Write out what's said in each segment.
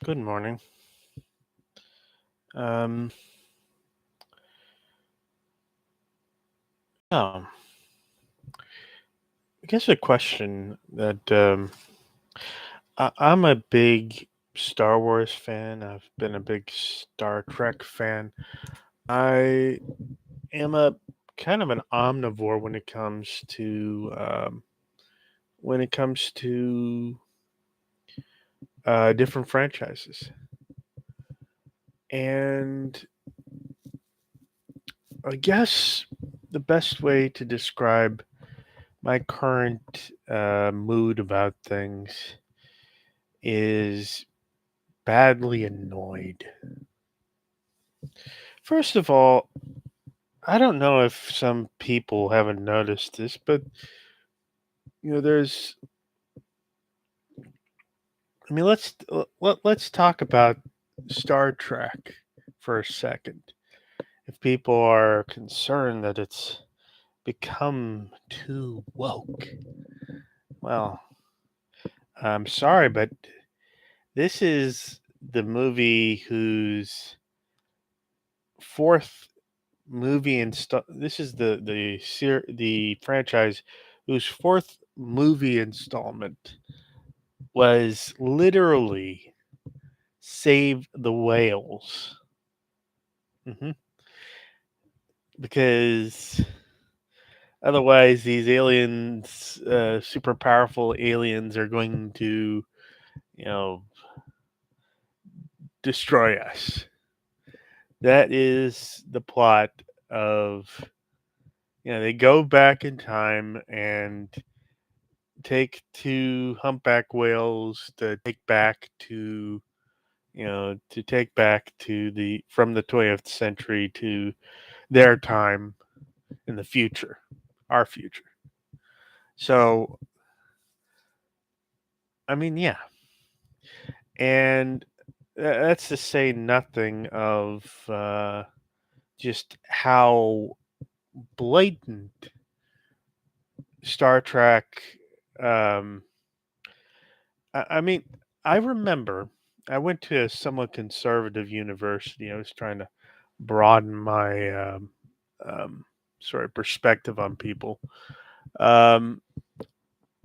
Good morning. Um, yeah, I guess a question that I'm a big Star Wars fan. I've been a big Star Trek fan. I am a kind of an omnivore when it comes to different franchises, and I guess the best way to describe my current mood about things is badly annoyed. First of all, I don't know if some people haven't noticed this, but there's. I mean, let's talk about Star Trek for a second. If people are concerned that it's become too woke, well, I'm sorry, but this is the movie whose fourth this is the franchise whose fourth movie installment was literally Save the Whales. hmm Because otherwise, these aliens, super powerful aliens, are going to, you know, destroy us. That is the plot of, they go back in time and take two humpback whales to take back to the from the 20th century to their time in the future, our future. So, I mean, yeah, and that's to say nothing of just how blatant Star Trek. Um, I mean, I remember I went to a somewhat conservative university. I was trying to broaden my um, sort of perspective on people. Um,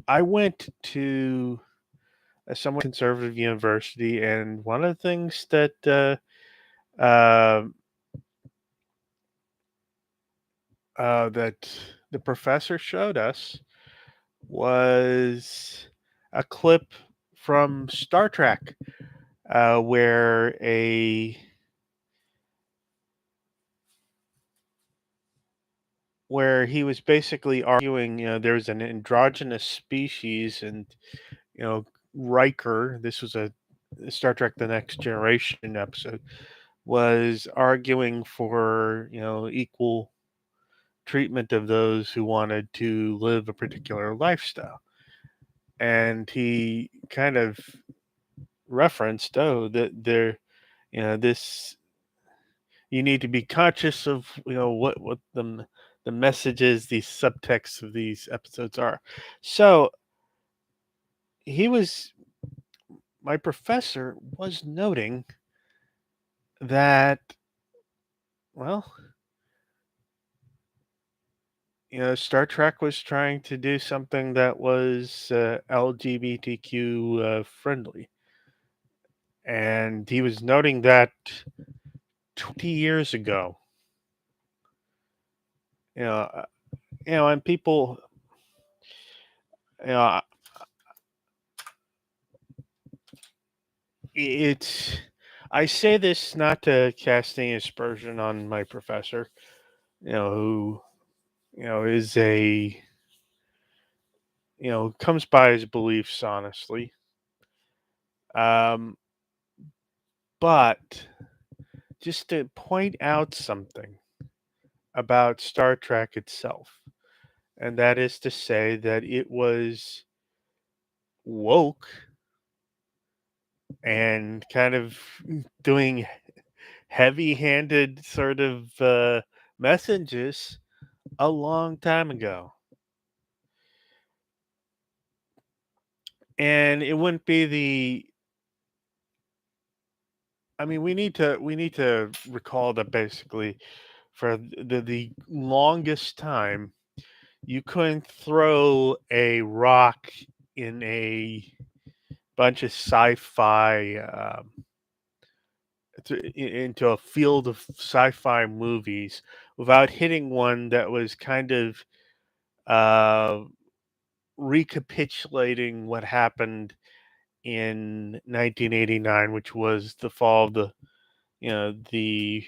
I went to a somewhat conservative university, and one of the things that uh, that the professor showed us was a clip from Star Trek, where a where he was basically arguing, there's an androgynous species, and Riker. This was a Star Trek: The Next Generation episode. Was arguing for equal treatment of those who wanted to live a particular lifestyle, and he kind of referenced, oh, that there, this, you need to be conscious of what the messages, the subtext of these episodes are. So he was my professor was noting that, well, Star Trek was trying to do something that was LGBTQ friendly, and he was noting that 20 years ago, you know, uh, and people, you know, it's. I say this not to cast any aspersion on my professor, who is a comes by his beliefs honestly, um, but just to point out something about Star Trek itself, and that is to say that it was woke and kind of doing heavy-handed sort of messages a long time ago, and it wouldn't be I mean, we need to recall that basically for the longest time you couldn't throw a rock in a bunch of sci-fi into a field of sci-fi movies without hitting one that was kind of uh, recapitulating what happened in 1989, which was the fall of the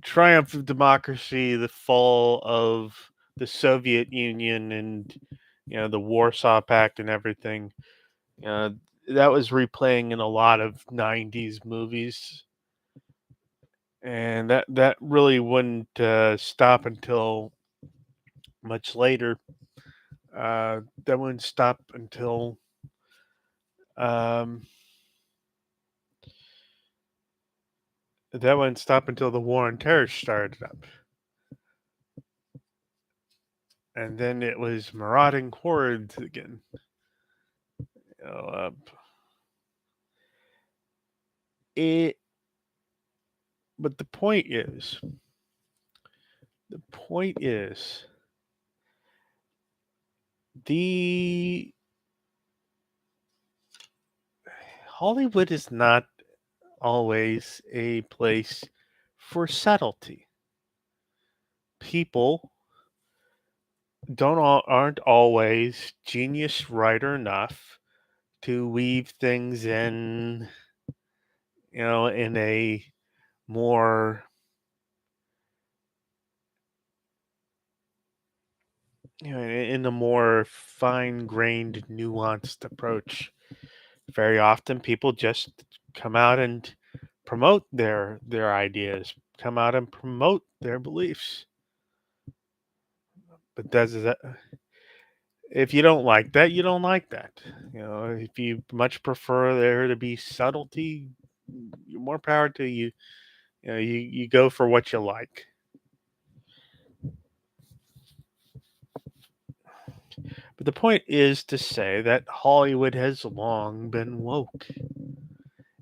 triumph of democracy, the fall of the Soviet Union, and the Warsaw Pact and everything. Uh, that was replaying in a lot of '90s movies, and that really wouldn't stop until much later. That wouldn't stop until um, the war on terror started up, and then it was marauding hordes again. You know, it, but the point is, the Hollywood is not always a place for subtlety. People aren't always genius writer enough to weave things in, in a more, in a more fine-grained, nuanced approach. Very often, people just come out and promote their ideas, come out and promote their beliefs. But does that if you don't like that, you don't like that. If you much prefer there to be subtlety, more power to you. You go for what you like. But the point is to say that Hollywood has long been woke.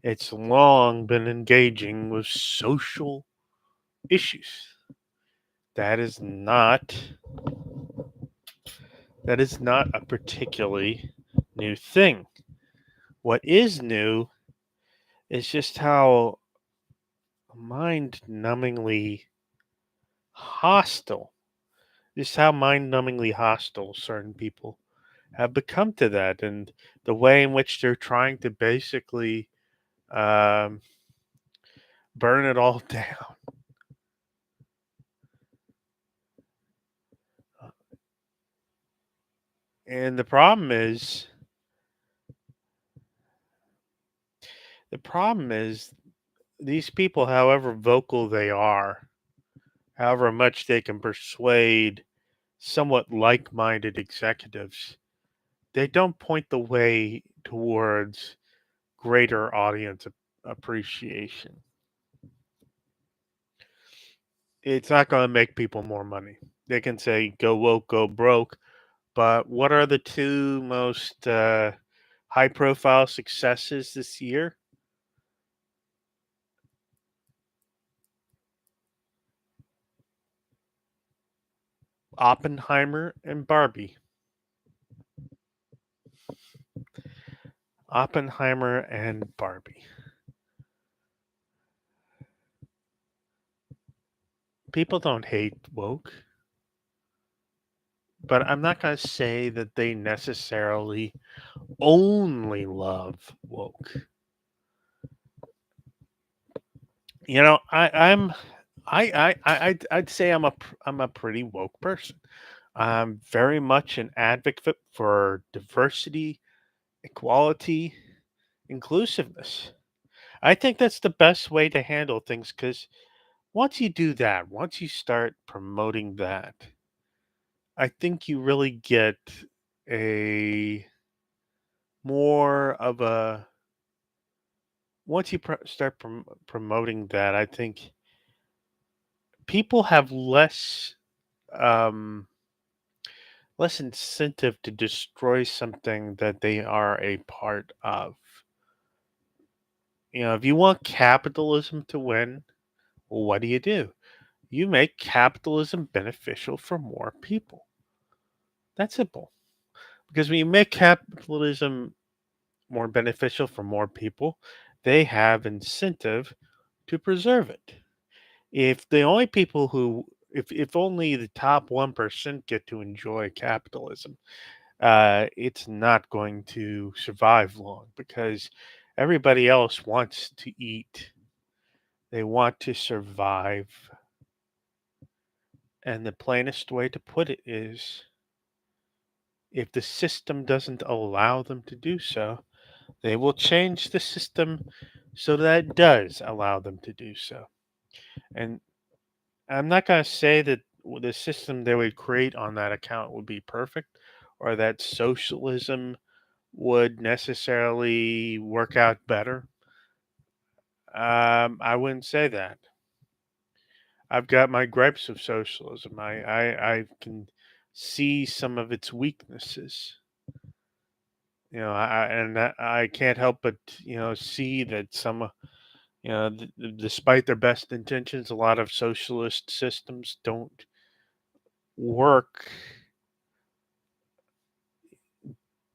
It's long been engaging with social issues. That is not that is not a particularly new thing. What is new is just how mind-numbingly hostile, certain people have become to that, and the way in which they're trying to basically um, burn it all down. And the problem is these people, however vocal they are, however much they can persuade somewhat like-minded executives, they don't point the way towards greater audience appreciation. It's not going to make people more money. They can say go woke, go broke, but what are the two most high-profile successes this year? Oppenheimer and Barbie. Oppenheimer and Barbie. People don't hate woke, but I'm not going to say that they necessarily only love woke. I'm I'd say I'm a pretty woke person. I'm very much an advocate for diversity, equality, inclusiveness. I think that's the best way to handle things because once you do that, once you start promoting that, I think you really get a more of a once you start promoting that, I think people have um, less incentive to destroy something that they are a part of. If you want capitalism to win, well, what do? You make capitalism beneficial for more people. That's simple. Because when you make capitalism more beneficial for more people, they have incentive to preserve it. If the only people who if only the top 1% get to enjoy capitalism, it's not going to survive long because everybody else wants to eat. They want to survive. And the plainest way to put it is if the system doesn't allow them to do so, they will change the system so that it does allow them to do so. And I'm not going to say that the system they would create on that account would be perfect or that socialism would necessarily work out better. I wouldn't say that. I've got my gripes of socialism. I can see some of its weaknesses. I can't help but see that some despite their best intentions, a lot of socialist systems don't work.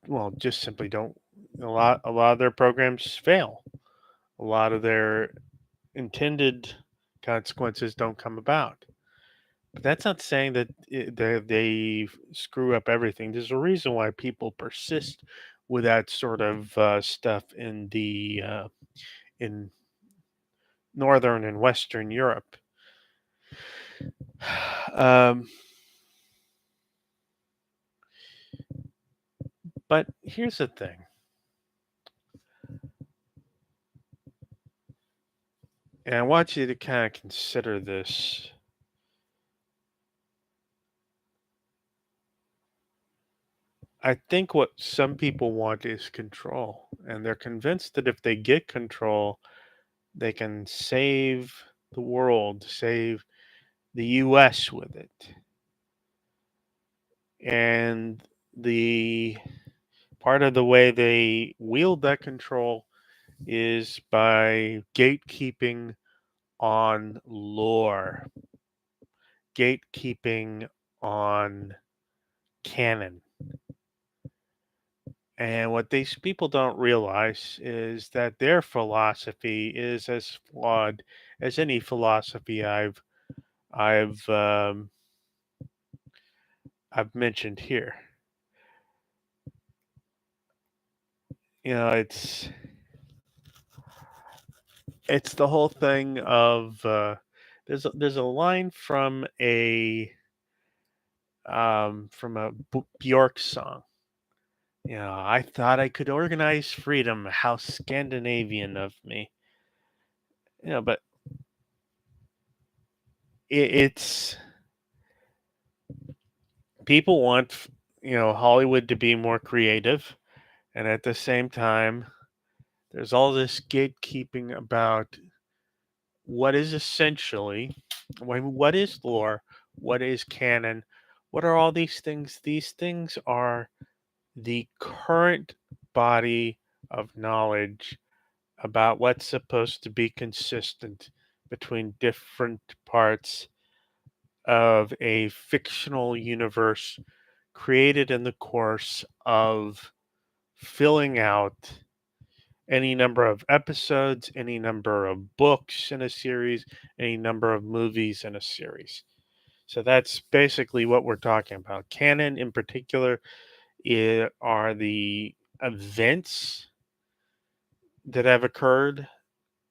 Well, just simply don't. A lot of their programs fail. A lot of their intended consequences don't come about. But that's not saying that they screw up everything. There's a reason why people persist with that sort of stuff in northern and western Europe. Um, but here's the thing, and I want you to kind of consider this. I think what some people want is control, and they're convinced that if they get control, they can save the world, save the US with it. And the part of the way they wield that control is by gatekeeping on lore, gatekeeping on canon. And what these people don't realize is that their philosophy is as flawed as any philosophy I've um, I've mentioned here. You know, it's the whole thing of there's a line from a Bjork song. I thought I could organize freedom. How Scandinavian of me. But it's people want Hollywood to be more creative, and at the same time, there's all this gatekeeping about what is essentially what is lore, what is canon, what are all these things? These things are the current body of knowledge about what's supposed to be consistent between different parts of a fictional universe created in the course of filling out any number of episodes, any number of books in a series, any number of movies in a series. So that's basically what we're talking about. Canon, in particular, are the events that have occurred,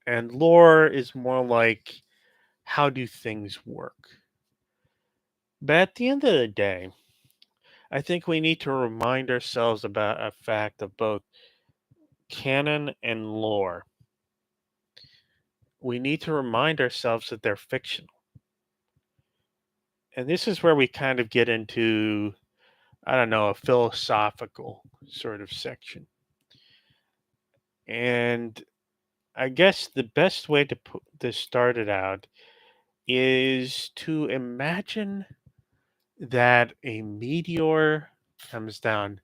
and lore is more like how do things work. But at the end of the day, I think we need to remind ourselves about a fact of both canon and lore. We need to remind ourselves that they're fictional. And this is where we kind of get into, I don't know, a philosophical sort of section. And I guess the best way to start it out is to imagine that a meteor comes down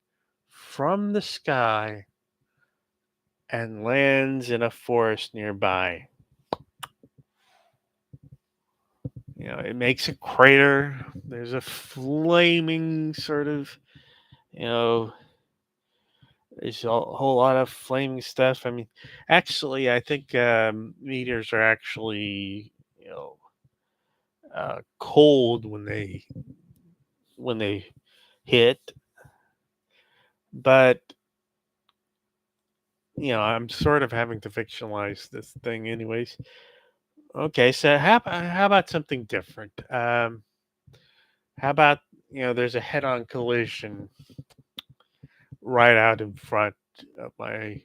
from the sky and lands in a forest nearby. It makes a crater. There's a flaming sort of, you know, there's a whole lot of flaming stuff. I mean, actually, I think meteors are actually, cold when they hit. But I'm sort of having to fictionalize this thing, anyways. Okay, so how about something different? How about there's a head-on collision right out in front of my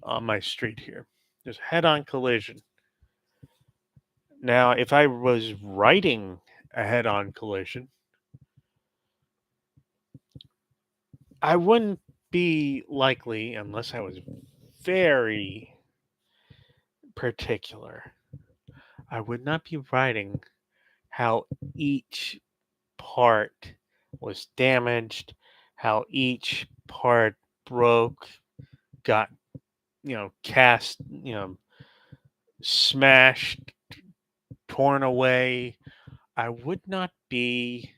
on my street here. There's a head-on collision. Now, if I was writing a head-on collision, I wouldn't be likely, unless I was very particular, I would not be writing how each part was damaged, how each part broke, got, cast, smashed, torn away. I would not be,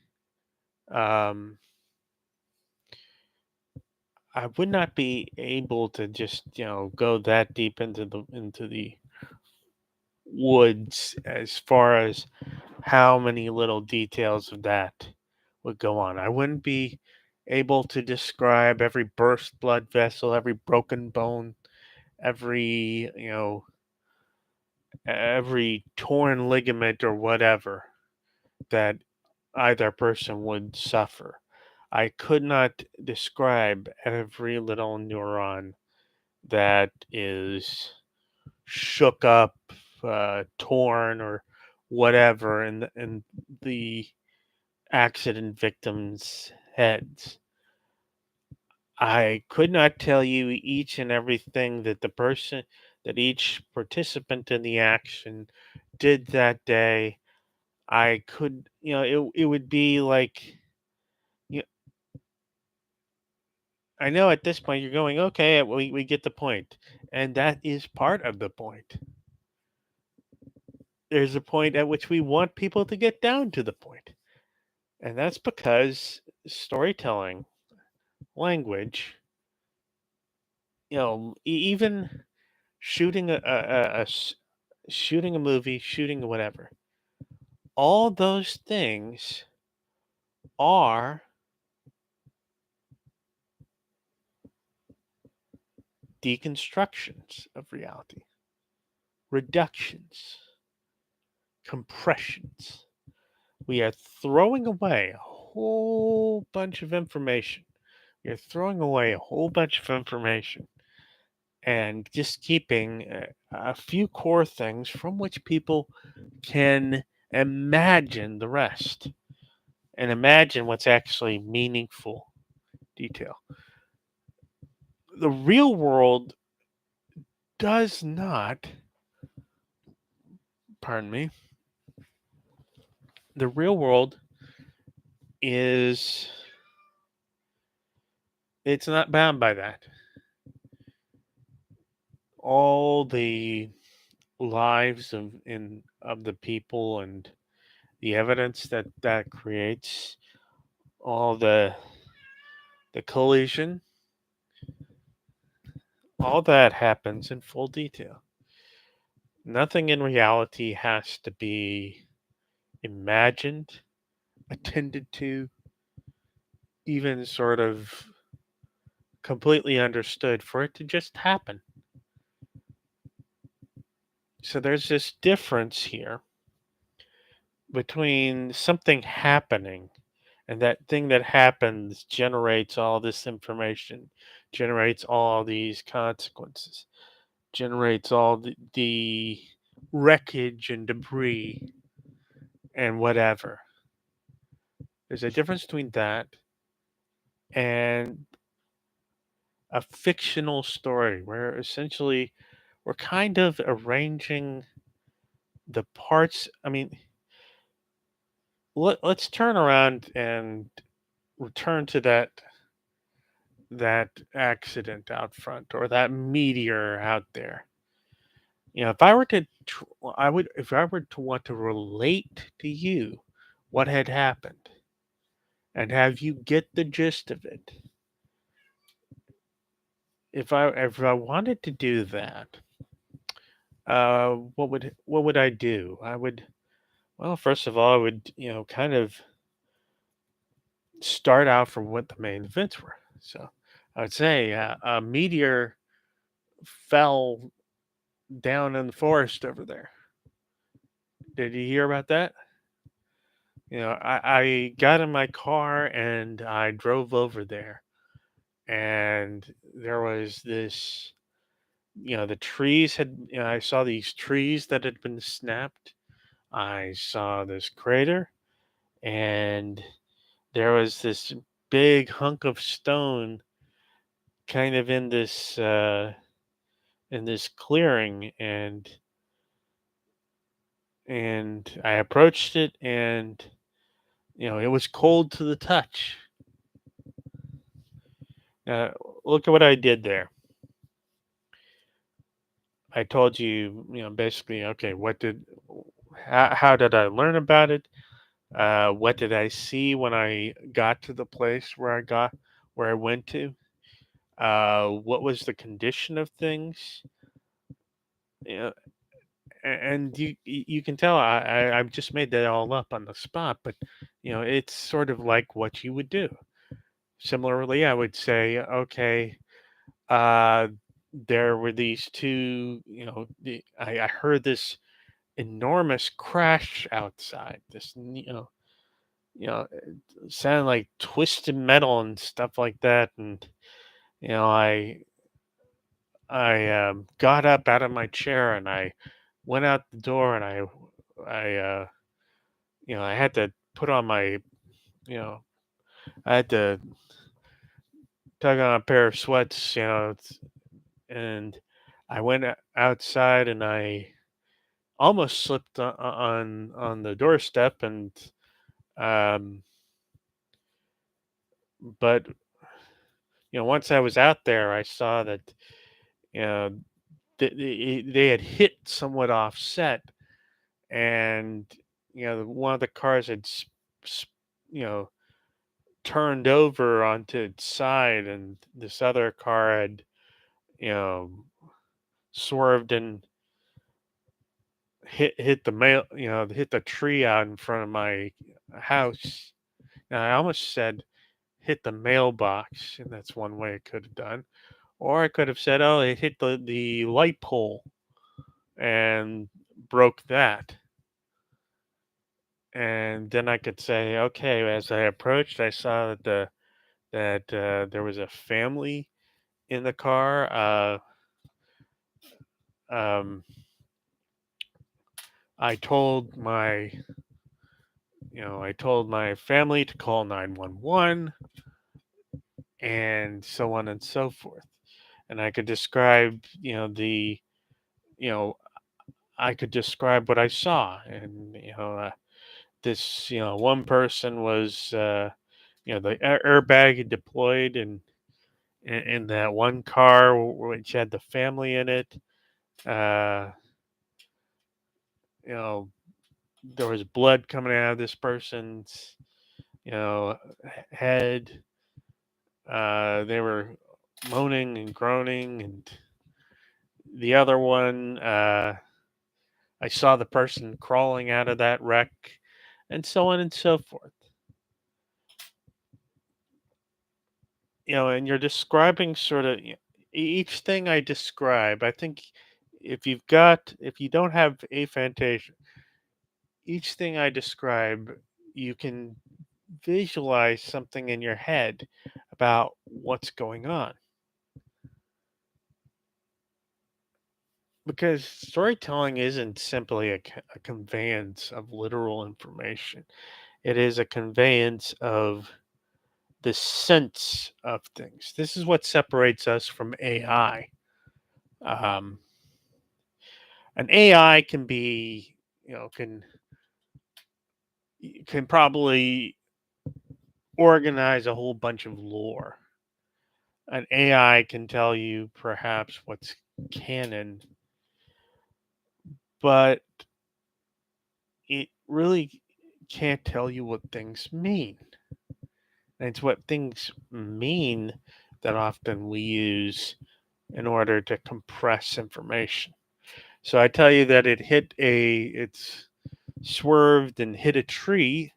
um, I would not be able to just, go that deep into the woods as far as how many little details of that would go on. I wouldn't be able to describe every burst blood vessel, every broken bone, every, every torn ligament or whatever that either person would suffer. I could not describe every little neuron that is shook up, torn, or whatever in the accident victims' heads. I could not tell you each and everything that each participant in the action did that day. I could, it would be like, you I know at this point you're going, okay, we get the point. And that is part of the point. There's a point at which we want people to get down to the point. And that's because storytelling, language, even shooting shooting a movie, shooting whatever, all those things are deconstructions of reality, reductions, compressions. We are throwing away a whole bunch of information. You're throwing away a whole bunch of information and just keeping a few core things from which people can imagine the rest and imagine what's actually meaningful detail. The real world does not, pardon me, the real world is, it's not bound by that. All the lives of the people and the evidence that creates, all the collision, all that happens in full detail. Nothing in reality has to be imagined, attended to, even sort of completely understood for it to just happen. So there's this difference here between something happening, and that thing that happens generates all this information, generates all these consequences, generates all the wreckage and debris and whatever. There's a difference between that and a fictional story where essentially we're kind of arranging the parts. I mean, let's turn around and return to that that accident out front or that meteor out there. If I were to, I would, if I were to want to relate to you what had happened and have you get the gist of it, if I wanted to do that, what would I do? Well, first of all, I would kind of start out from what the main events were. So I would say a meteor fell down in the forest over there. Did you hear about that? I got in my car and I drove over there, and there was this. The trees had. I saw these trees that had been snapped. I saw this crater, and there was this big hunk of stone, kind of in this clearing, and I approached it, and it was cold to the touch. Uh, Look at what I did there. I told you, basically, okay, how did I learn about it? What did I see when I got to the place where I went to? What was the condition of things? Yeah, and you can tell I've just made that all up on the spot, but it's sort of like what you would do. Similarly, I would say, okay, uh, there were these two. I heard this enormous crash outside. This sounded like twisted metal and stuff like that, and you know I got up out of my chair and I went out the door and I had to put on my you know I had to tug on a pair of sweats, and I went outside and I almost slipped on the doorstep, and um but once I was out there I saw that you know they had hit somewhat offset, and one of the cars had s- you know turned over onto its side, and this other car had you know swerved and hit the tree out in front of my house. Now I almost said hit the mailbox, and that's one way it could have done. Or I could have said, oh, it hit the light pole and broke that. And then I could say, okay, as I approached, I saw that there was a family in the car. Um, I told my, I told my family to call 911 and so on and so forth. And I could describe, you know, I could describe what I saw, and this, one person was, the airbag had deployed, and in that one car which had the family in it. Uh, you know, there was blood coming out of this person's, head. They were moaning and groaning, and the other one, I saw the person crawling out of that wreck, and so on and so forth. And you're describing sort of each thing I describe. I think if you don't have aphantasia, each thing I describe, you can visualize something in your head about what's going on. Because storytelling isn't simply a conveyance of literal information, it is a conveyance of the sense of things. This is what separates us from AI. Um, an AI can be, can probably organize a whole bunch of lore. an AI can tell you perhaps what's canon, but it really can't tell you what things mean. And it's what things mean that often we use in order to compress information. So I tell you that it's swerved and hit a tree.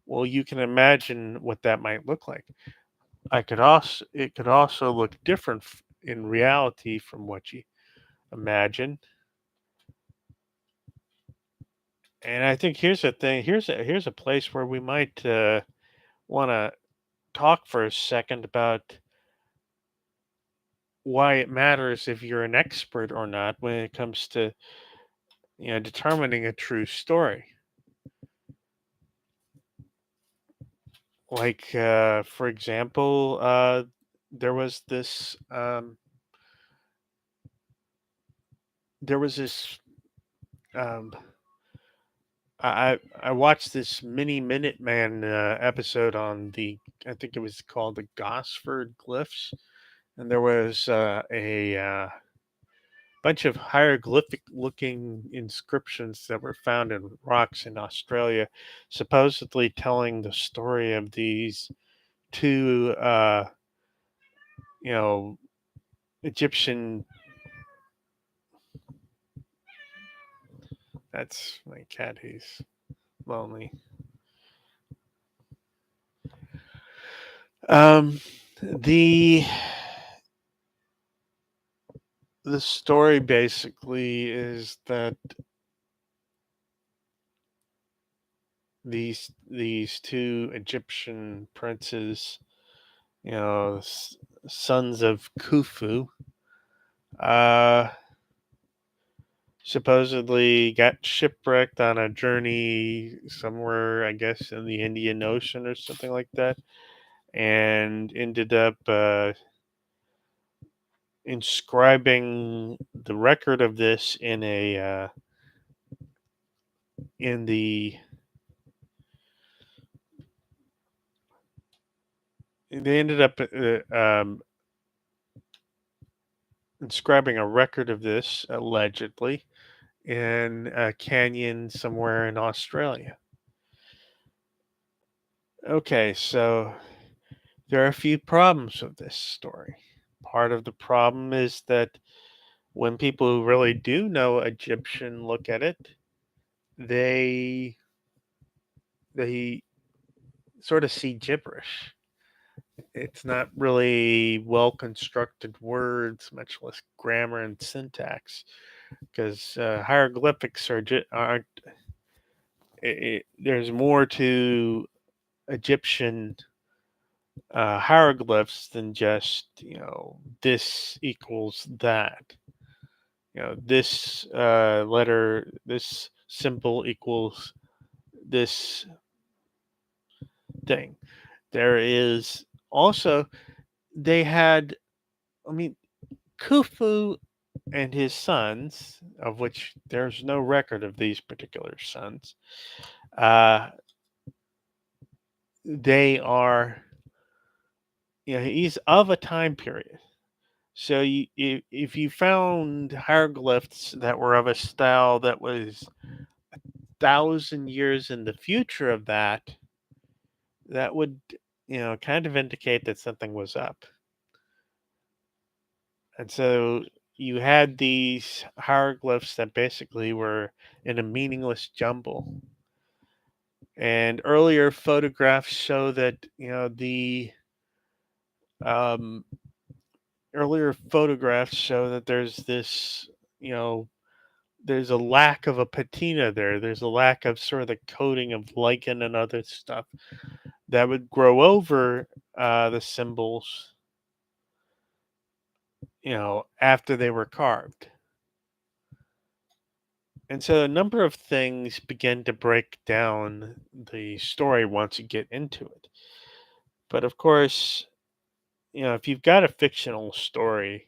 Well, you can imagine what that might look like. It could also look different in reality from what you imagine. And I think here's a thing. Here's a place where we might want to talk for a second about why it matters if you're an expert or not when it comes to determining a true story. Like for example, there was this there was this um, I watched this mini Minuteman episode on the I think it was called the Gosford Glyphs, and there was a bunch of hieroglyphic looking inscriptions that were found in rocks in Australia, supposedly telling the story of these two, you know, Egyptian. That's my cat. He's lonely. Um, the the story basically is that these two Egyptian princes, sons of Khufu, uh, supposedly got shipwrecked on a journey somewhere, I guess, in the Indian Ocean or something like that, and ended up inscribing the record of this in a in the they ended up inscribing a record of this allegedly in a canyon somewhere in Australia. Okay, so there are a few problems with this story. Part of the problem is that when people who really do know Egyptian look at it, they they sort of see gibberish. It's not really well constructed words, much less grammar and syntax, because hieroglyphics aren't. There's more to Egyptian hieroglyphs than just this equals that. This letter, this symbol equals this thing. There is also they had. I mean, Khufu and his sons, of which there's no record of these particular sons. Uh, they are. He's of a time period. So if you found hieroglyphs that were of a style that was 1,000 years in the future of that, that would kind of indicate that something was up. And so you had these hieroglyphs that basically were in a meaningless jumble. And earlier photographs show that the um, earlier photographs show that there's this you know there's a lack of a patina there. There's a lack of sort of the coating of lichen and other stuff that would grow over the symbols, after they were carved. And so a number of things begin to break down the story once you get into it. But of course, if you've got a fictional story,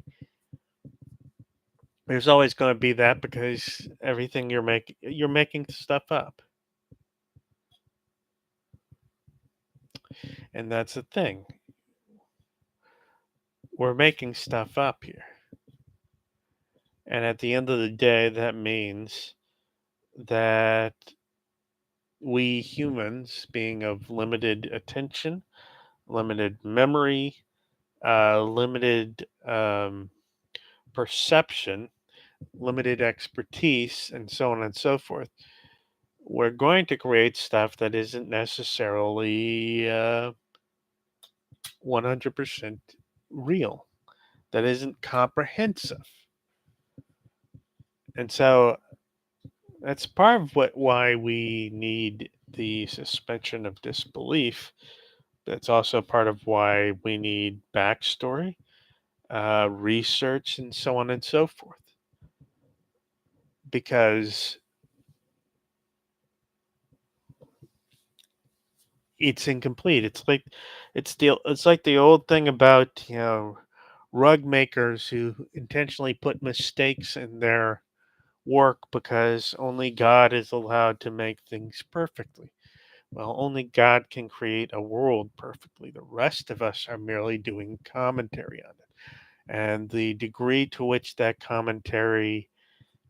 there's always going to be that because everything you're making stuff up. And that's the thing. we're making stuff up here. And at the end of the day, that means that we humans, being of limited attention, limited memory, limited perception, limited expertise, and so on and so forth, we're going to create stuff that isn't necessarily 100% real, that isn't comprehensive. And so that's part of why we need the suspension of disbelief. That's also part of why we need backstory, research, and so on and so forth. Because it's incomplete. It's like the old thing about rug makers who intentionally put mistakes in their work because only God is allowed to make things perfectly. Well, only God can create a world perfectly. The rest of us are merely doing commentary on it. And the degree to which that commentary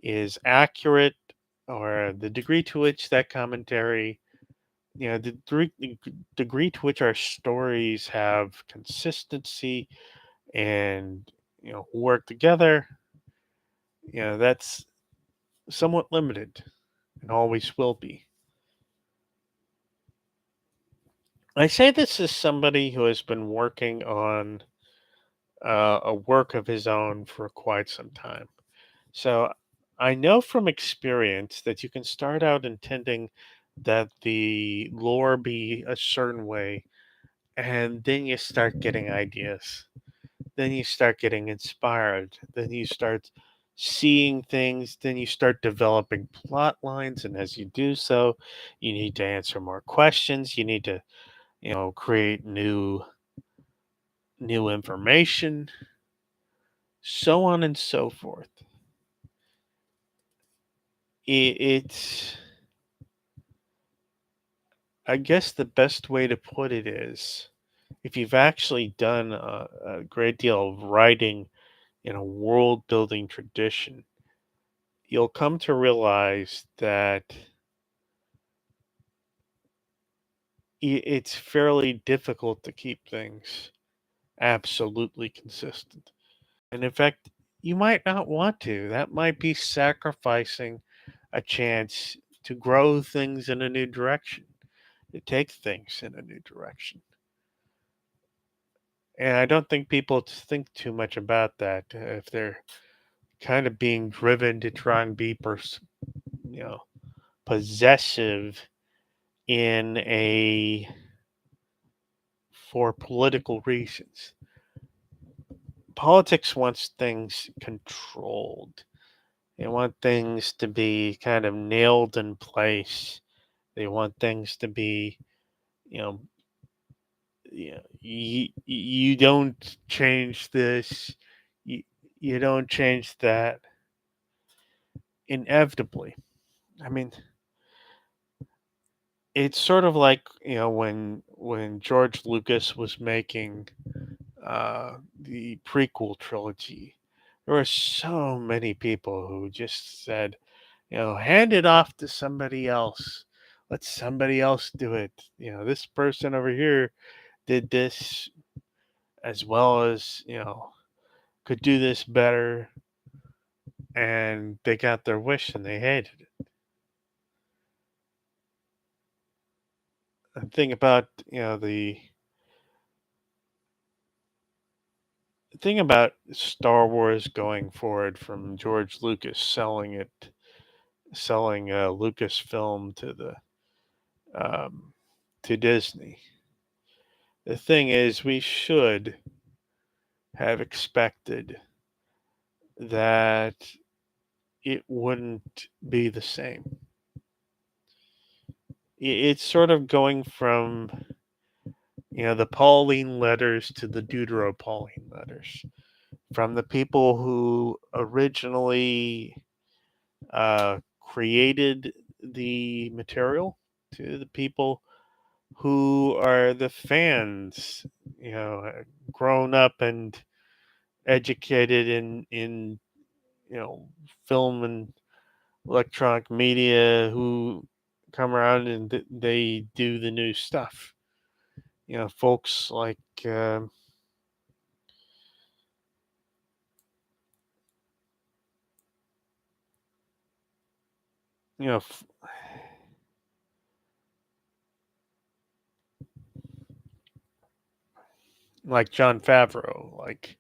is accurate, or the degree to which that commentary, the degree to which our stories have consistency and, work together, that's somewhat limited and always will be. I say this as somebody who has been working on a work of his own for quite some time. So I know from experience that you can start out intending that the lore be a certain way, and then you start getting ideas. Then you start getting inspired. Then you start seeing things. Then you start developing plot lines. And as you do so, you need to answer more questions. You need to, create new information, so on and so forth. It's, I guess, the best way to put it is if you've actually done a great deal of writing in a world building tradition, you'll come to realize that it's fairly difficult to keep things absolutely consistent. And in fact, you might not want to. That might be sacrificing a chance to grow things in a new direction, to take things in a new direction. And I don't think people think too much about that if they're kind of being driven to try and be, you know, possessive in a for political reasons. Politics wants things controlled. They want things to be kind of nailed in place. They want things to be, you know, you don't change this, you, you don't change that inevitably. I mean, it's sort of like, when George Lucas was making the prequel trilogy, there were so many people who just said, hand it off to somebody else. Let somebody else do it. This person over here did this as well as, could do this better, and they got their wish and they hated it. And think about, the thing about Star Wars going forward from George Lucas selling Lucasfilm um, to Disney. The thing is, we should have expected that it wouldn't be the same. It's sort of going from, the Pauline letters to the Deutero-Pauline letters, from the people who originally created the material to the people who are the fans, grown up and educated in film and electronic media who come around and they do the new stuff. Folks like you know f- like John Favreau, like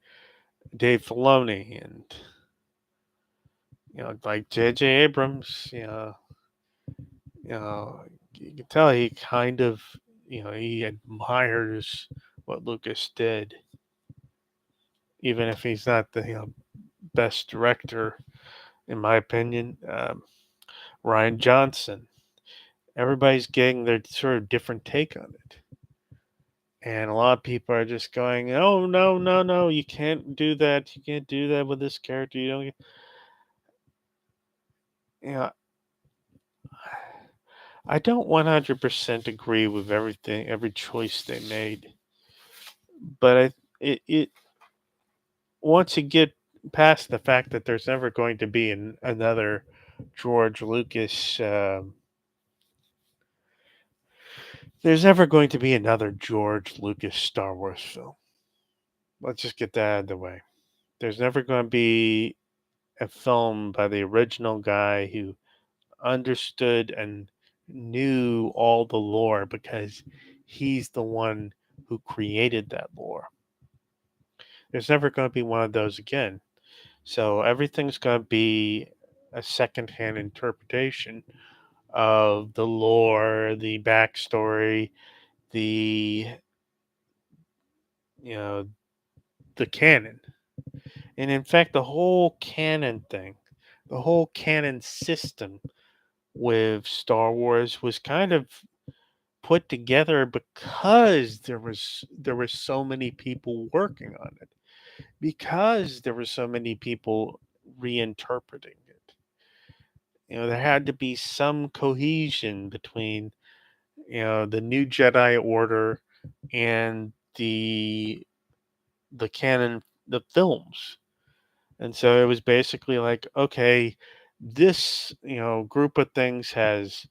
Dave Filoni, and like J.J. Abrams. You know, you can tell he kind of he admires what Lucas did, even if he's not the best director in my opinion. Ryan Johnson. Everybody's getting their sort of different take on it. And a lot of people are just going, "Oh no, no, no! You can't do that. You can't do that with this character. You don't." You know, I don't 100% agree with everything, every choice they made, but it once you get past the fact that there's never going to be another George Lucas, there's never going to be another George Lucas Star Wars film. Let's just get that out of the way. There's never going to be a film by the original guy who understood and knew all the lore because he's the one who created that lore. There's never going to be one of those again. So everything's going to be a secondhand interpretation of the lore, the backstory, the you know the canon. And in fact, the whole canon thing, the whole canon system with Star Wars was kind of put together because there were so many people working on it, because there were so many people reinterpreting it. There had to be some cohesion between the new Jedi Order and the canon, the films. And so it was basically like, okay, this group of things has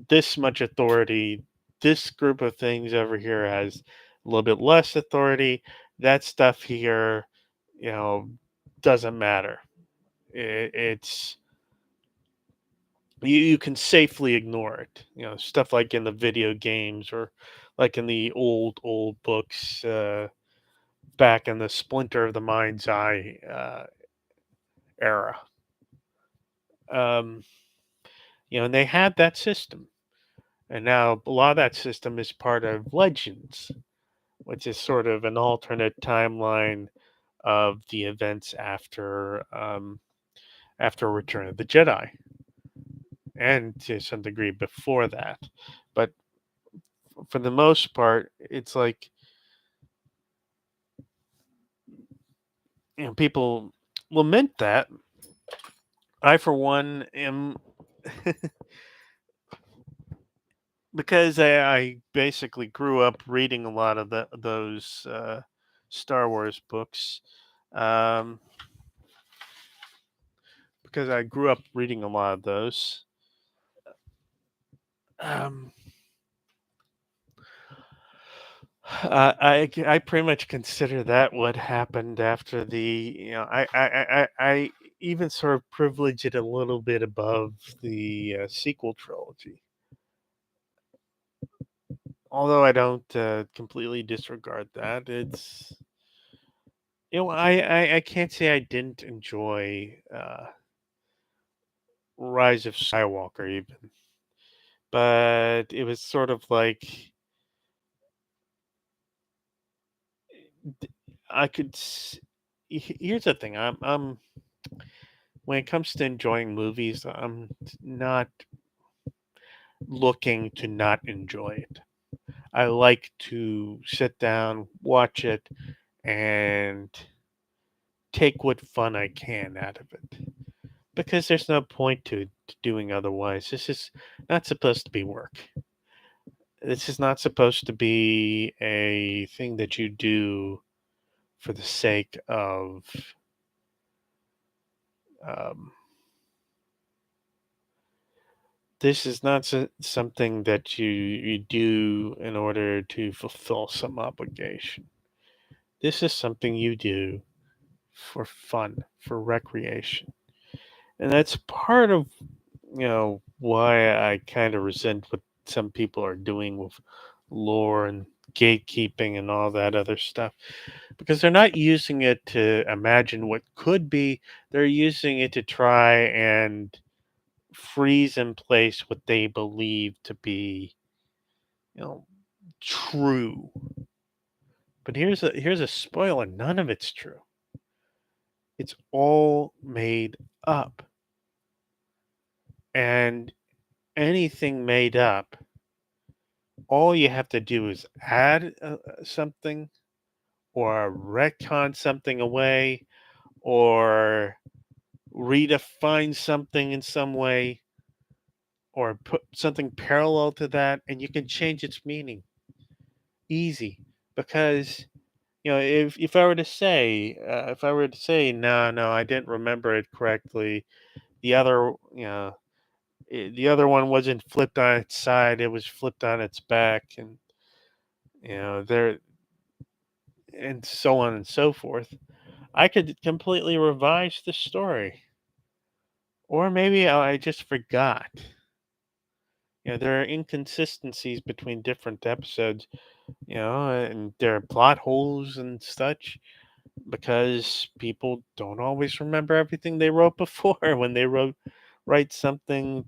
this much authority. This group of things over here has a little bit less authority. That stuff here, you know, doesn't matter. It's you can safely ignore it. Stuff like in the video games or like in the old books back in the Splinter of the Mind's Eye era. Um, and they had that system, and now a lot of that system is part of Legends, which is sort of an alternate timeline of the events after Return of the Jedi, and to some degree before that. But for the most part, it's like people lament that. I, for one, am because I basically grew up reading a lot of those Star Wars books. Um, because I grew up reading a lot of those. Um, I pretty much consider that what happened after the I even sort of privilege it a little bit above the sequel trilogy, although I don't completely disregard that. It's I can't say I didn't enjoy Rise of Skywalker even, but it was sort of like d- I could. Here's the thing. I'm when it comes to enjoying movies, I'm not looking to not enjoy it. I like to sit down, watch it, and take what fun I can out of it. Because there's no point to doing otherwise. This is not supposed to be work. This is not supposed to be a thing that you do for the sake of um, this is not something that you do in order to fulfill some obligation. This is something you do for fun, for recreation. And that's part of, why I kind of resent what some people are doing with lore and gatekeeping and all that other stuff, because they're not using it to imagine what could be. They're using it to try and freeze in place what they believe to be, you know, true. But here's a spoiler: none of it's true. It's all made up, and anything made up, all you have to do is add something, or retcon something away, or redefine something in some way, or put something parallel to that, and you can change its meaning easy. Because if I were to say, no, no, I didn't remember it correctly. The other, the other one wasn't flipped on its side; it was flipped on its back, and there, and so on and so forth. I could completely revise the story, or maybe I just forgot. There are inconsistencies between different episodes, and there are plot holes and such, because people don't always remember everything they wrote before when they write something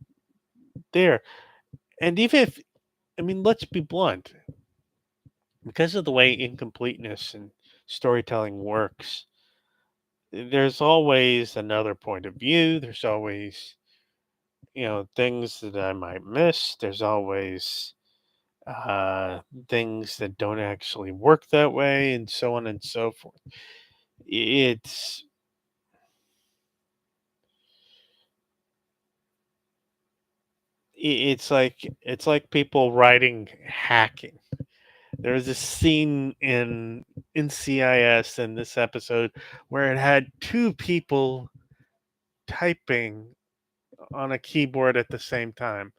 there. And even if, I mean, let's be blunt, because of the way incompleteness and storytelling works, there's always another point of view. There's always, things that I might miss. There's always uh, things that don't actually work that way, and so on and so forth. It's it's like people writing hacking. There's a scene in NCIS in this episode where it had two people typing on a keyboard at the same time,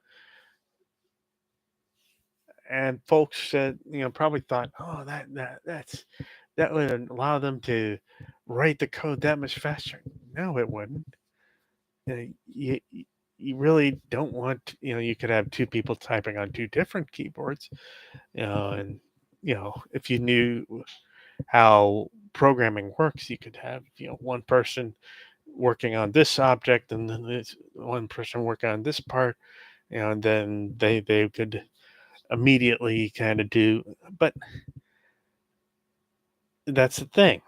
and folks said, probably thought, oh, that would allow them to write the code that much faster. No, it wouldn't. You really don't want, you could have two people typing on two different keyboards, and if you knew how programming works, you could have, one person working on this object, and then this one person working on this part, and then they could immediately kind of do. But that's the thing,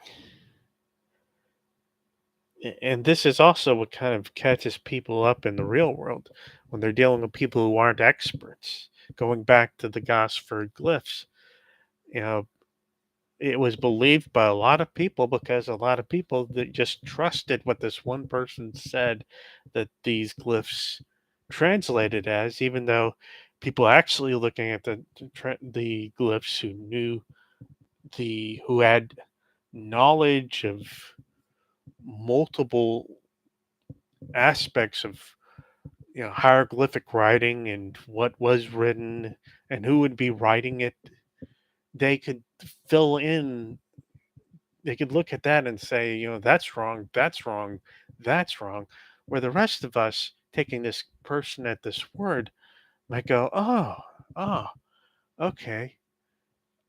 and this is also what kind of catches people up in the real world when they're dealing with people who aren't experts. Going back to the Gosford glyphs, you know, it was believed by a lot of people because a lot of people that just trusted what this one person said that these glyphs translated as, even though people actually looking at the glyphs who had knowledge of multiple aspects of hieroglyphic writing and what was written and who would be writing it, they could fill in. They could look at that and say, that's wrong, that's wrong, that's wrong. Where the rest of us taking this person at this word might go, oh, okay.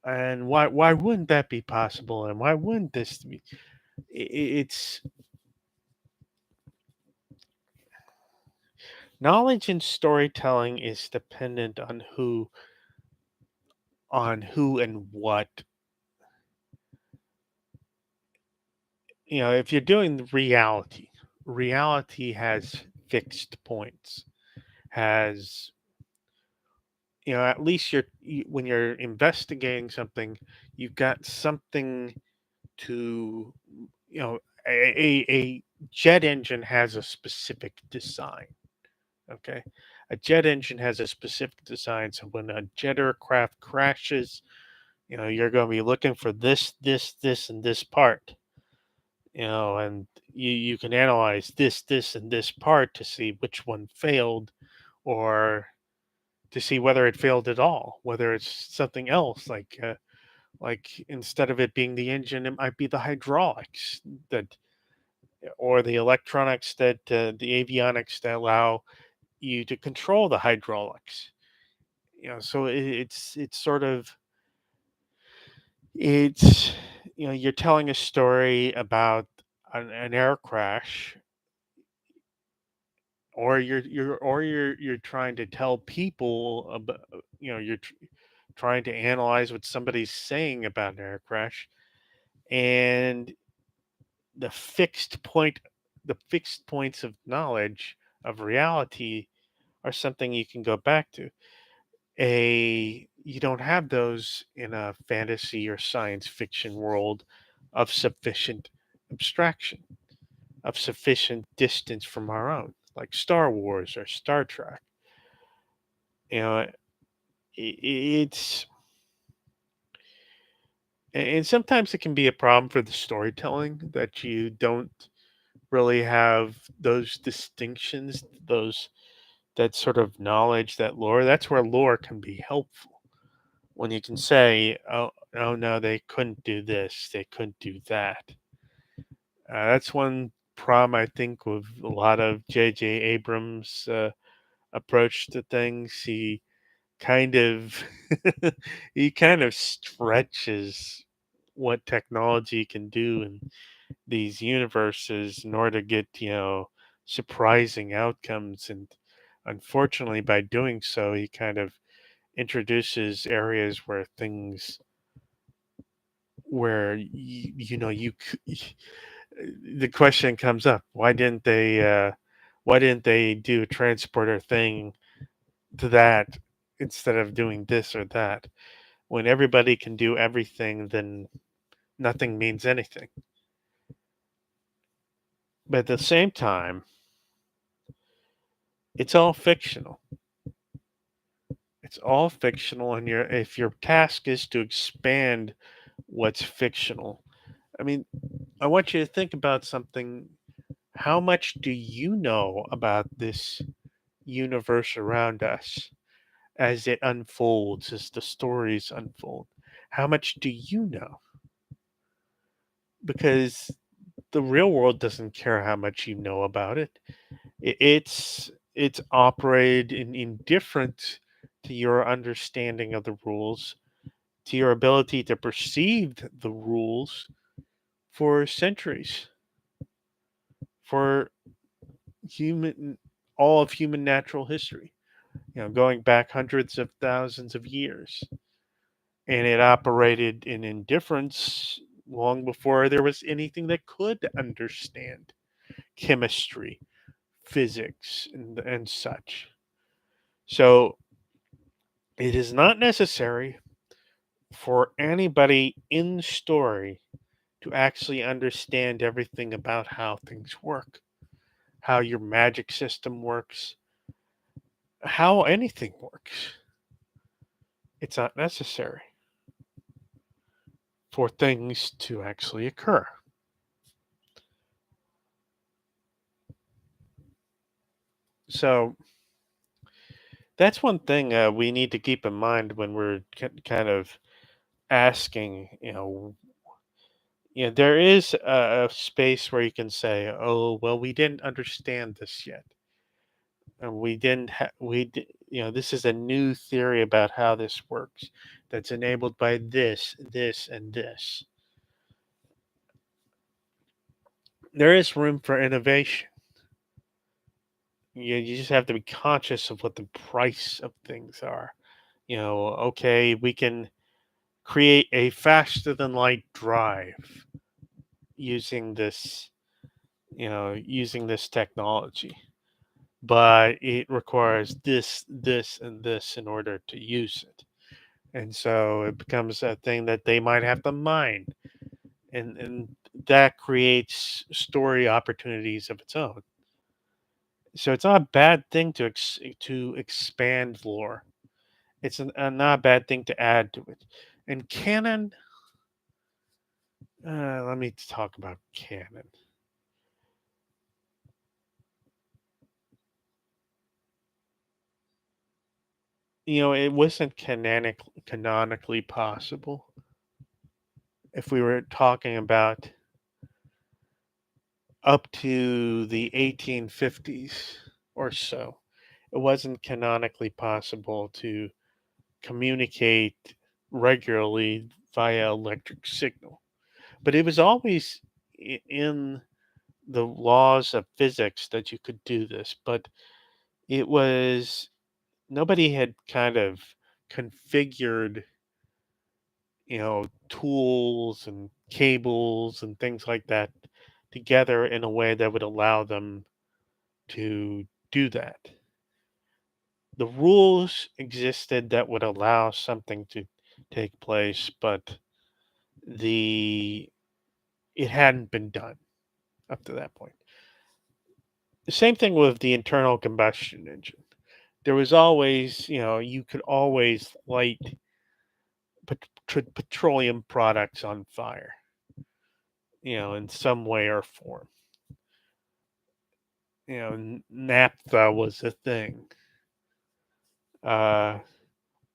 And why wouldn't that be possible? And why wouldn't this be? It's knowledge and storytelling is dependent on who and what. If you're doing the reality has fixed points, has, at least when you're investigating something, you've got something to, you know, a jet engine has a specific design. Okay. A jet engine has a specific design. So when a jet aircraft crashes, You're going to be looking for this, and this part. And you can analyze this, and this part to see which one failed, or to see whether it failed at all, whether it's something else like instead of it being the engine, it might be the hydraulics that or the electronics that the avionics that allow you to control the hydraulics. So it's sort of it's you're telling a story about an air crash, or you're trying to tell people about trying to analyze what somebody's saying about an air crash, and the fixed point the fixed points of knowledge of reality are something you can go back to. A You don't have those in a fantasy or science fiction world of sufficient abstraction, of sufficient distance from our own, like Star Wars or Star Trek. You know, it's and sometimes it can be a problem for the storytelling that you don't really have those distinctions, those that sort of knowledge, that lore. That's where lore can be helpful, when you can say, oh no, they couldn't do this, they couldn't do that. That's one problem I think with a lot of J.J. Abrams' approach to things. Kind of he kind of stretches what technology can do in these universes in order to get surprising outcomes. And unfortunately, by doing so, he kind of introduces areas where things where the question comes up, why didn't they do a transporter thing to that instead of doing this or that? When everybody can do everything, then nothing means anything. But at the same time, it's all fictional. It's all fictional, and if your task is to expand what's fictional, I mean, I want you to think about something. How much do you know about this universe around us as it unfolds, as the stories unfold? How much do you know? Because the real world doesn't care how much you know about it. It's operated in indifferent to your understanding of the rules, to your ability to perceive the rules for centuries, for human all of human natural history. Going back hundreds of thousands of years, and it operated in indifference long before there was anything that could understand chemistry, physics, and such. So it is not necessary for anybody in the story to actually understand everything about how things work, how your magic system works, how anything works. It's not necessary for things to actually occur. So that's one thing we need to keep in mind when we're kind of asking, there is a space where you can say, "Oh, well, we didn't understand this yet, and we didn't. This is a new theory about how this works, that's enabled by this, and this." There is room for innovation. You just have to be conscious of what the price of things are. Okay, we can create a faster than light drive using this technology, but it requires this, and this in order to use it. And so it becomes a thing that they might have to mine, and that creates story opportunities of its own. So it's not a bad thing to expand lore. It's not a bad thing to add to it. And Canon, let me talk about Canon. It wasn't canonically possible. If we were talking about up to the 1850s or so, it wasn't canonically possible to communicate regularly via electric signal. But it was always in the laws of physics that you could do this. But it was nobody had kind of configured, tools and cables and things like that together in a way that would allow them to do that. The rules existed that would allow something to take place, but the it hadn't been done up to that point. The same thing with the internal combustion engine. There was always, you could always light petroleum products on fire, in some way or form. Naphtha was a thing. Uh,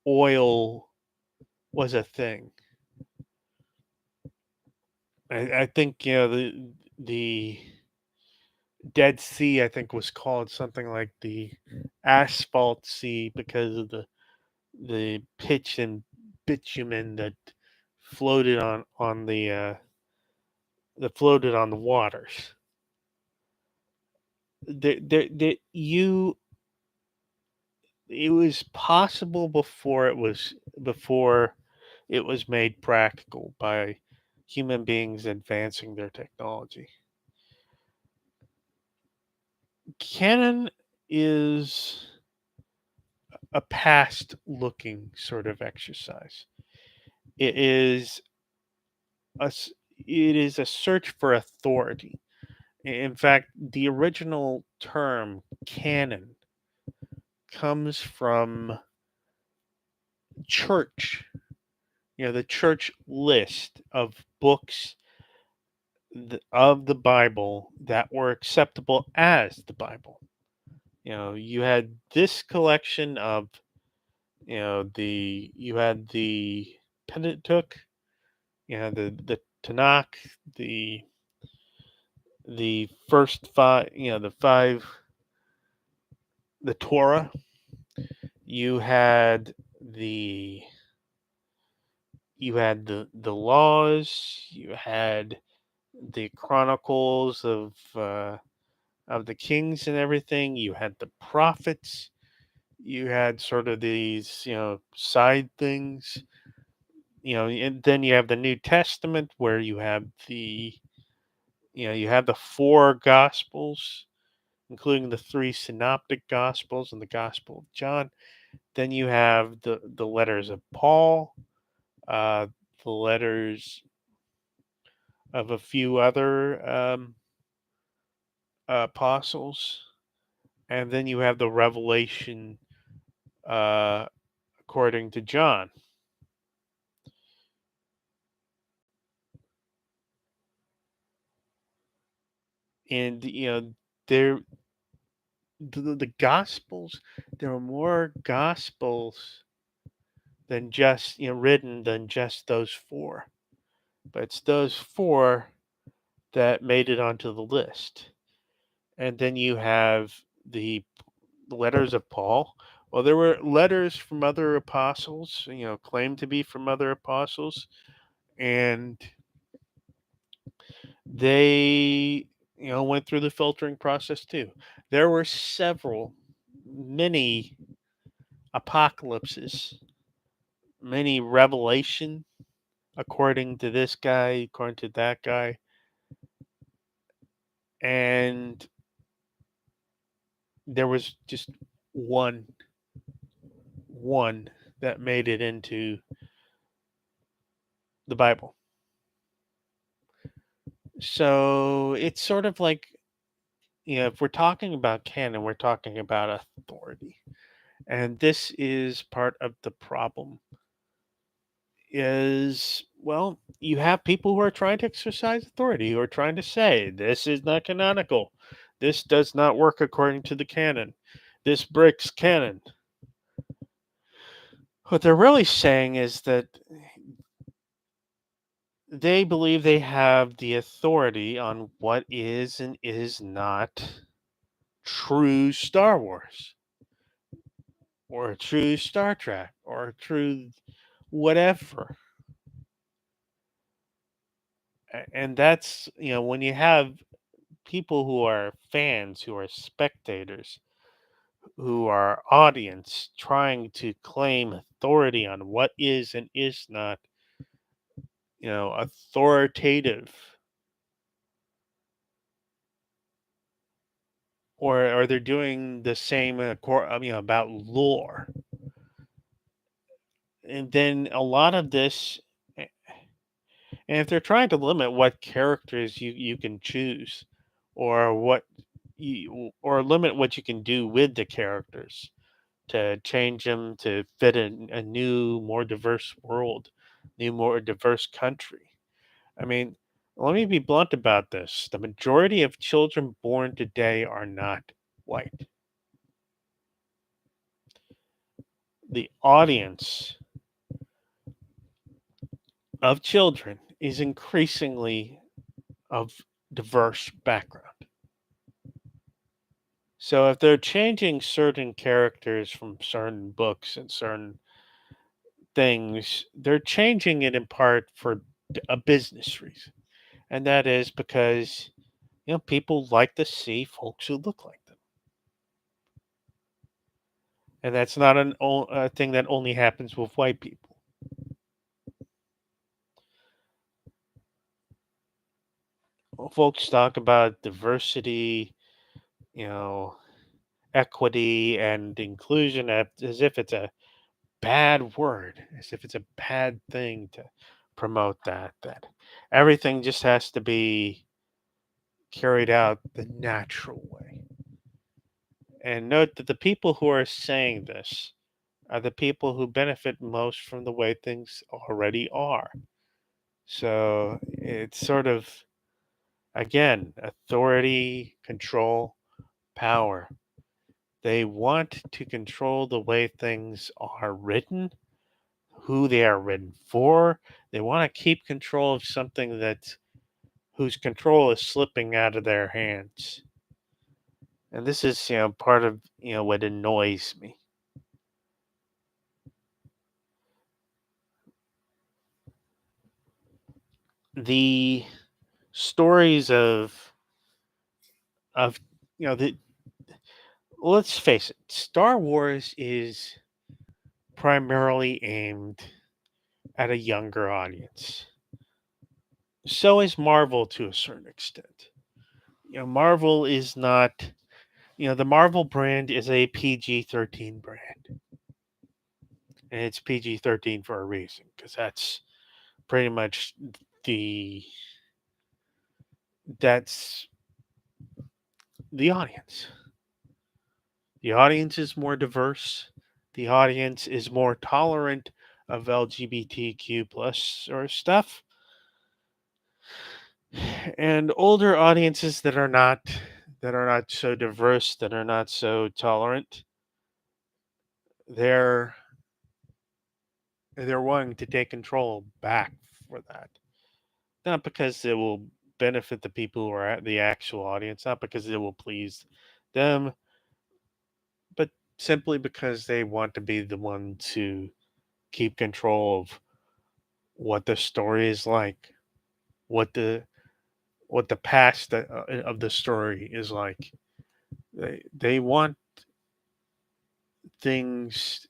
Oil was a thing. I think the Dead Sea, I think, was called something like the Asphalt Sea because of the pitch and bitumen floated on the floated on the waters. You it was possible before it was made practical by human beings advancing their technology. Canon is a past looking sort of exercise. It is it is a search for authority. In fact, the original term canon comes from church, the church list of books of the Bible that were acceptable as the Bible. You had this collection of, you had the Pentateuch, the Tanakh, the first five, the Torah. You had the the laws. You had the chronicles of the kings and everything. You had the prophets. You had sort of these, side things. And then you have the New Testament where you have the four gospels, including the three synoptic gospels and the Gospel of John. Then you have the letters of Paul, uh, the letters of a few other apostles, and then you have the Revelation uh, according to John. And there the Gospels. There are more Gospels than just written than just those four, but it's those four that made it onto the list. And then you have the letters of Paul. Well, there were letters from other apostles, claimed to be from other apostles, and they, went through the filtering process too. There were many apocalypses, many revelation, according to this guy, according to that guy, and there was just one one that made it into the Bible. So it's sort of like, if we're talking about canon, we're talking about authority. And this is part of the problem is, well, you have people who are trying to exercise authority, who are trying to say this is not canonical, this does not work according to the canon, this breaks canon. What they're really saying is that they believe they have the authority on what is and is not true Star Wars or true Star Trek or true whatever. And that's, when you have people who are fans, who are spectators, who are audience trying to claim authority on what is and is not, authoritative, or they're doing the same, about lore. And then a lot of this, and if they're trying to limit what characters you can choose, or or limit what you can do with the characters, to change them to fit in a new, more diverse world, new, more diverse country. I mean, let me be blunt about this. The majority of children born today are not white. The audience of children is increasingly of diverse background. So if they're changing certain characters from certain books and certain things, they're changing it in part for a business reason. And that is because, people like to see folks who look like them. And that's not a thing that only happens with white people. Folks talk about diversity, you know, equity and inclusion as if it's a bad word, as if it's a bad thing to promote that everything just has to be carried out the natural way. And note that the people who are saying this are the people who benefit most from the way things already are. So it's sort of, again, authority, control, power. They want to control the way things are written, who they are written for. They want to keep control of something that whose control is slipping out of their hands. And this is, part of, what annoys me. The stories of the let's face it, Star Wars is primarily aimed at a younger audience. So is Marvel to a certain extent. Marvel is not, the Marvel brand is a PG-13 brand. And it's PG-13 for a reason, because that's pretty much the that's the audience. The audience is more diverse. The audience is more tolerant of LGBTQ plus or stuff. And older audiences that are not so diverse, that are not so tolerant, they're they're wanting to take control back for that. Not because it will benefit the people who are at the actual audience, not because it will please them, but simply because they want to be the one to keep control of what the story is like, what the past of the story is like. They want things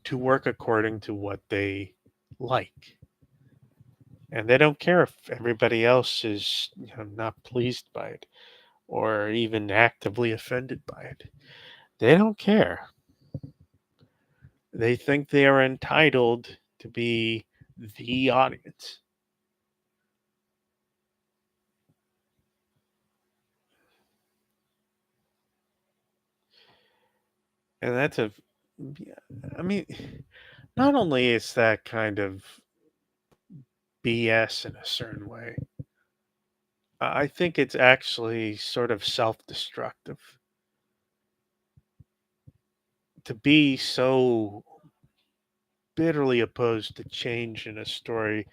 to work according to what they like, and they don't care if everybody else is, not pleased by it or even actively offended by it. They don't care. They think they are entitled to be the audience. And that's a, yeah, I mean, Not only is that kind of BS in a certain way, I think it's actually sort of self destructive to be so bitterly opposed to change in a story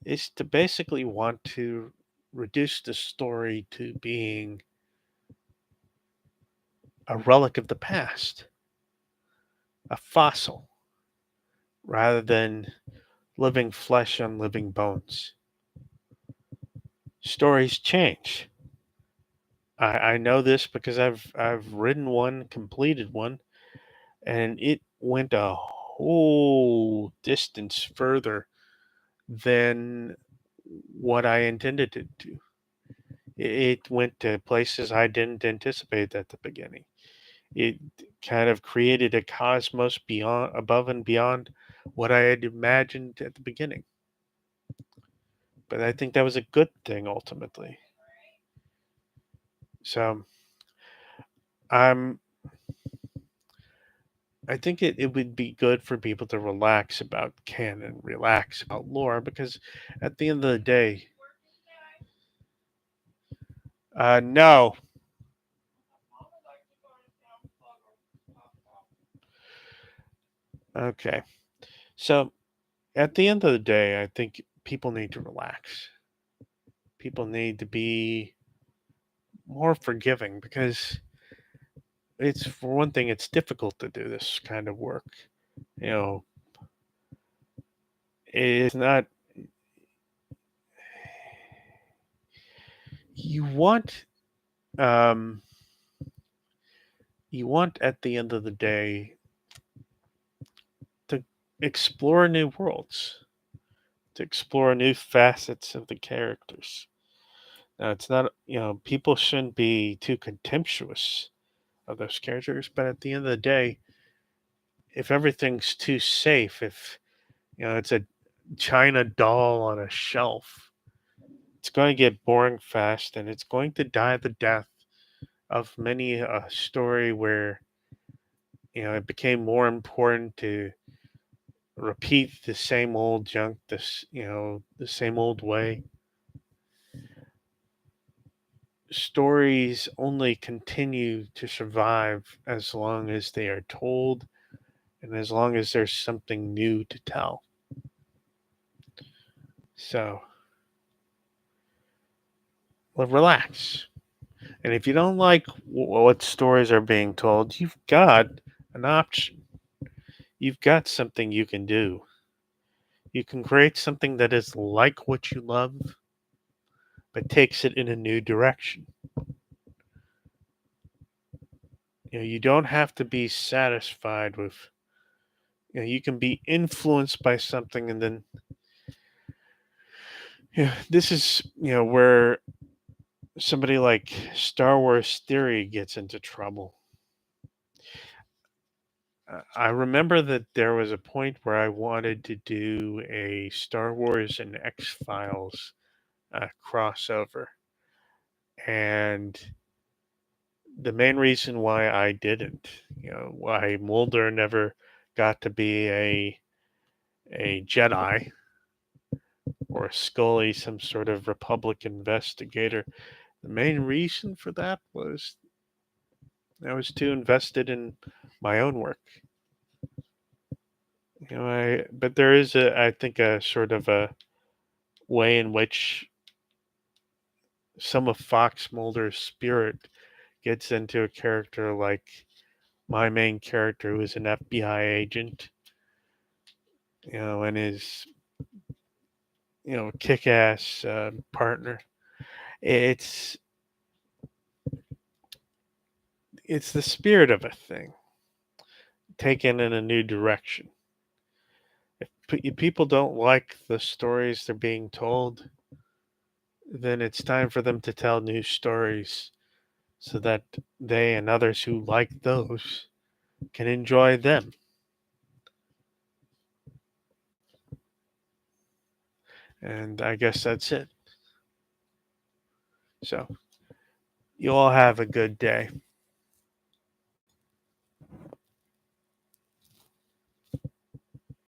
is to basically want to reduce the story to being a relic of the past, a fossil, rather than living flesh on living bones. Stories change. I know this because I've written one, completed one, and it went a whole distance further than what I intended it to. It went to places I didn't anticipate at the beginning. It kind of created a cosmos beyond, above and beyond what I had imagined at the beginning. But I think that was a good thing ultimately. So I'm I think it would be good for people to relax about canon, relax about lore, because at the end of the day, no. Okay. So at the end of the day, I think people need to relax. People need to be more forgiving because it's, for one thing, it's difficult to do this kind of work. You know, it's not, you want, um, you want at the end of the day to explore new worlds, to explore new facets of the characters. Now, it's not, people shouldn't be too contemptuous of those characters, but at the end of the day, if everything's too safe, if, it's a China doll on a shelf, it's going to get boring fast and it's going to die the death of many a story where, it became more important to repeat the same old junk, the same old way. Stories only continue to survive as long as they are told and as long as there's something new to tell. So, well, relax. And if you don't like what stories are being told, you've got an option. You've got something you can do. You can create something that is like what you love, but takes it in a new direction. You don't have to be satisfied with, you can be influenced by something and then, this is, where somebody like Star Wars Theory gets into trouble. I remember that there was a point where I wanted to do a Star Wars and X Files crossover. And the main reason why I didn't, why Mulder never got to be a Jedi or a Scully, some sort of Republic investigator, the main reason for that was I was too invested in my own work. But there is I think, a sort of a way in which some of Fox Mulder's spirit gets into a character like my main character, who is an FBI agent, and his, kick-ass partner. It's it's the spirit of a thing taken in a new direction. If people don't like the stories they're being told, then it's time for them to tell new stories so that they and others who like those can enjoy them. And I guess that's it. So, you all have a good day.